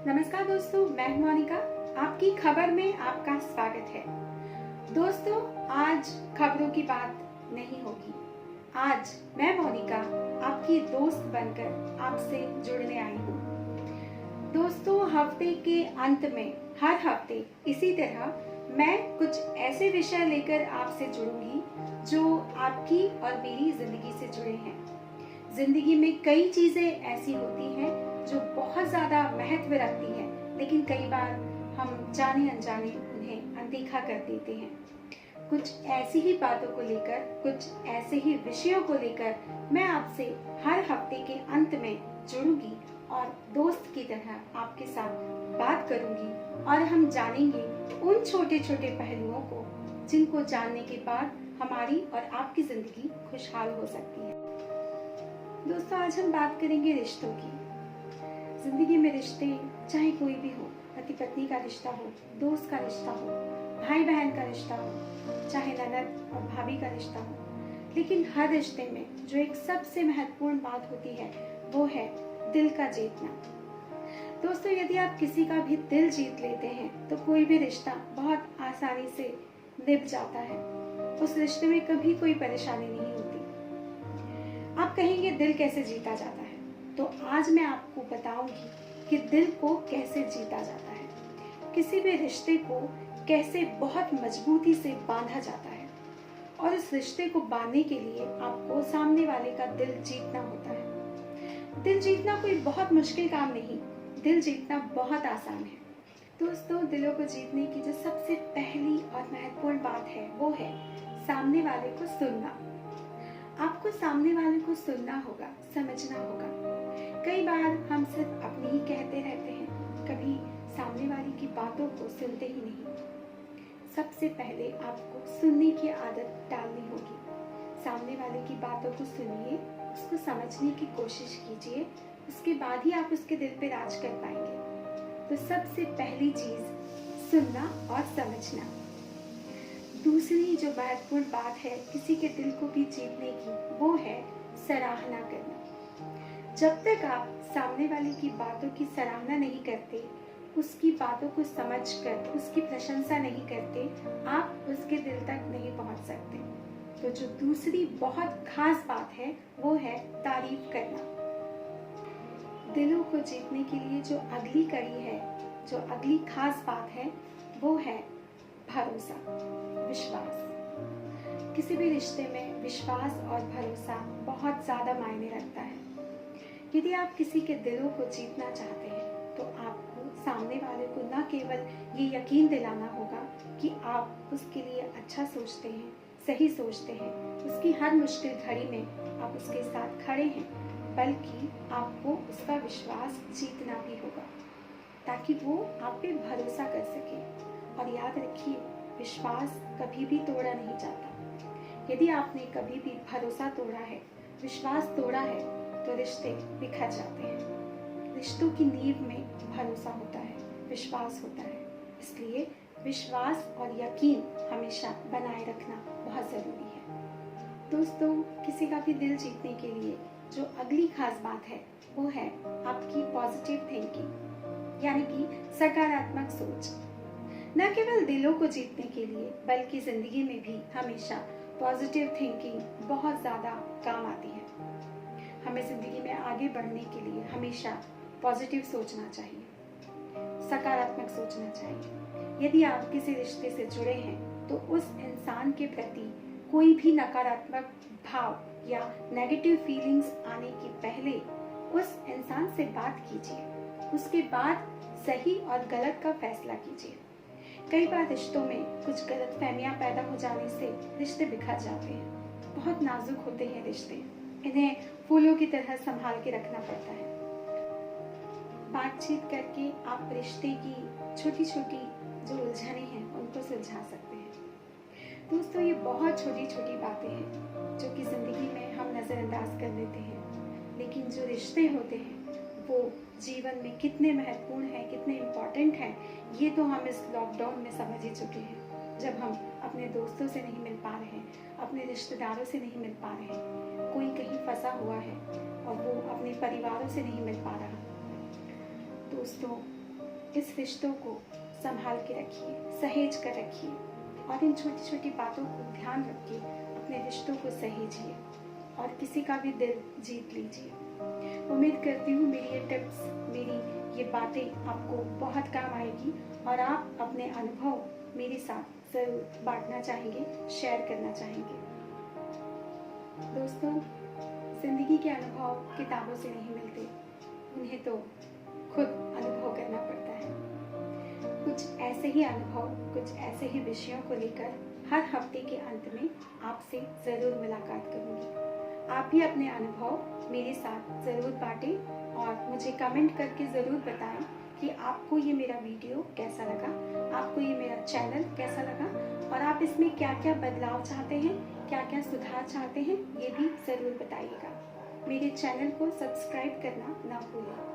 नमस्कार दोस्तों, मैं हूं मोनिका। आपकी खबर में आपका स्वागत है। दोस्तों, आज खबरों की बात नहीं होगी। आज मैं मोनिका आपकी दोस्त बनकर आपसे जुड़ने आई हूँ। दोस्तों, हफ्ते के अंत में हर हफ्ते इसी तरह मैं कुछ ऐसे विषय लेकर आपसे जुड़ूंगी जो आपकी और मेरी जिंदगी से जुड़े हैं। जिंदगी में कई चीजें ऐसी होती हैं जो बहुत ज्यादा महत्व रखती हैं, लेकिन कई बार हम जाने अनजाने उन्हें अनदेखा कर देते हैं। कुछ ऐसी ही बातों को लेकर, कुछ ऐसे ही विषयों को लेकर मैं आपसे हर हफ्ते के अंत में जुड़ूंगी और दोस्त की तरह आपके साथ बात करूंगी और हम जानेंगे उन छोटे छोटे पहलुओं को जिनको जानने के बाद हमारी और आपकी जिंदगी खुशहाल हो सकती है। दोस्तों, आज हम बात करेंगे रिश्तों की। जिंदगी में रिश्ते चाहे कोई भी हो, पति पत्नी का रिश्ता हो, दोस्त का रिश्ता हो, भाई बहन का रिश्ता हो, चाहे ननद और भाभी का रिश्ता हो, लेकिन हर रिश्ते में जो एक सबसे महत्वपूर्ण बात होती है वो है दिल का जीतना। दोस्तों, यदि आप किसी का भी दिल जीत लेते हैं तो कोई भी रिश्ता बहुत आसानी से निभ जाता है। उस रिश्ते में कभी कोई परेशानी नहीं होती। आप कहेंगे दिल कैसे जीता जाता है, तो आज मैं आपको बताऊंगी कि दिल को कैसे जीता जाता है, किसी भी रिश्ते को कैसे बहुत मजबूती से बांधा जाता है। और इस रिश्ते को बांधने के लिए आपको सामने वाले का दिल जीतना होता है। दिल जीतना कोई बहुत मुश्किल काम नहीं, दिल जीतना बहुत आसान है। दोस्तों, दिलों को जीतने की जो सबसे पहली और महत्वपूर्ण बात है वो है सामने वाले को सुनना। आपको सामने वाले को सुनना होगा, समझना होगा। कई बार हम सिर्फ अपनी ही कहते रहते हैं, कभी सामने वाले की बातों को सुनते ही नहीं। सबसे पहले आपको सुनने की आदत डालनी होगी। सामने वाले की बातों को सुनिए, उसको समझने की कोशिश कीजिए, उसके बाद ही आप उसके दिल पे राज कर पाएंगे। तो सबसे पहली चीज सुनना और समझना। दूसरी जो महत्वपूर्ण बात है किसी के दिल को भी जीतने की, वो है सराहना करना। जब तक आप सामने वाले की बातों की सराहना नहीं करते, उसकी बातों को समझकर उसकी प्रशंसा नहीं करते, आप उसके दिल तक नहीं पहुंच सकते। तो जो दूसरी बहुत खास बात है वो है तारीफ करना। दिलों को जीतने के लिए जो अगली कड़ी है, जो अगली खास बात है, वो है भरोसा, विश्वास। किसी भी रिश्ते में विश्वास और भरोसा बहुत ज्यादा मायने रखता है। यदि आप किसी के दिलों को जीतना चाहते हैं तो आपको सामने वाले को न केवल ये यकीन दिलाना होगा कि आप उसके लिए अच्छा सोचते हैं, सही सोचते हैं, उसकी हर मुश्किल घड़ी में आप उसके साथ खड़े हैं, बल्कि आपको उसका विश्वास जीतना भी होगा ताकि वो आप पे भरोसा कर सके। और याद रखिए, विश्वास कभी भी तोड़ा नहीं जाता। यदि आपने कभी भी भरोसा तोड़ा है, विश्वास तोड़ा है, तो रिश्ते बिखर जाते हैं। रिश्तों की नींव में भरोसा होता है, विश्वास होता है। इसलिए विश्वास और यकीन हमेशा बनाए रखना बहुत जरूरी है। दोस्तों, किसी का भी दिल जीतने के लिए जो अगली खास बात है वो है आपकी पॉजिटिव थिंकिंग, यानी कि सकारात्मक सोच। न केवल दिलों को जीतने के लिए बल्कि जिंदगी में भी हमेशा पॉजिटिव थिंकिंग बहुत ज्यादा काम आती है। हमें जिंदगी में आगे बढ़ने के लिए हमेशा पॉजिटिव सोचना चाहिए, सकारात्मक सोचना चाहिए। यदि आप किसी रिश्ते से जुड़े हैं तो उस इंसान के प्रति कोई भी नकारात्मक भाव या नेगेटिव फीलिंग्स आने के पहले उस इंसान से बात कीजिए, उसके बाद सही और गलत का फैसला कीजिए। कई बार रिश्तों में कुछ गलतफहमियां पैदा हो जाने से रिश्ते बिखर जाते हैं। बहुत नाजुक होते हैं रिश्ते, इन्हें फूलों की तरह संभाल के रखना पड़ता है। बातचीत करके आप रिश्ते की छोटी छोटी जो उलझनें हैं उनको सुलझा सकते हैं। दोस्तों, ये बहुत छोटी छोटी बातें हैं जो कि जिंदगी में हम नजरअंदाज कर लेते हैं, लेकिन जो रिश्ते होते हैं वो जीवन में कितने महत्वपूर्ण हैं, कितने इम्पोर्टेंट हैं, ये तो हम इस लॉकडाउन में समझ ही चुके हैं। जब हम अपने दोस्तों से नहीं मिल पा रहे हैं, अपने रिश्तेदारों से नहीं मिल पा रहे हैं, कोई कहीं फंसा हुआ है और वो अपने परिवारों से नहीं मिल पा रहा। दोस्तों, इस रिश्तों को संभाल के रखिए, सहेज कर रखिए और इन छोटी छोटी बातों को ध्यान रख के अपने रिश्तों को सहेजिए और किसी का भी दिल जीत लीजिए। उम्मीद करती हूँ मेरी ये टिप्स, मेरी ये बातें आपको बहुत काम आएगी और आप अपने अनुभव मेरे साथ ज़रूर बांटना चाहेंगे, शेयर करना चाहेंगे। दोस्तों, ज़िंदगी के अनुभव किताबों से नहीं मिलते, उन्हें तो खुद अनुभव करना पड़ता है। कुछ ऐसे ही अनुभव, कुछ ऐसे ही विषयों को लेकर हर हफ्ते के अंत में आपसे ज़रूर मुलाकात करूँगी। आप भी अपने अनुभव मेरे साथ ज़रूर बांटें और मुझे कमेंट करके ज़रूर बताएं कि आपको ये मेरा वीडियो कैसा लगा, आपको ये मेरा चैनल कैसा लगा और आप इसमें क्या क्या बदलाव चाहते हैं, क्या क्या सुधार चाहते हैं, ये भी ज़रूर बताइएगा। मेरे चैनल को सब्सक्राइब करना ना भूलें।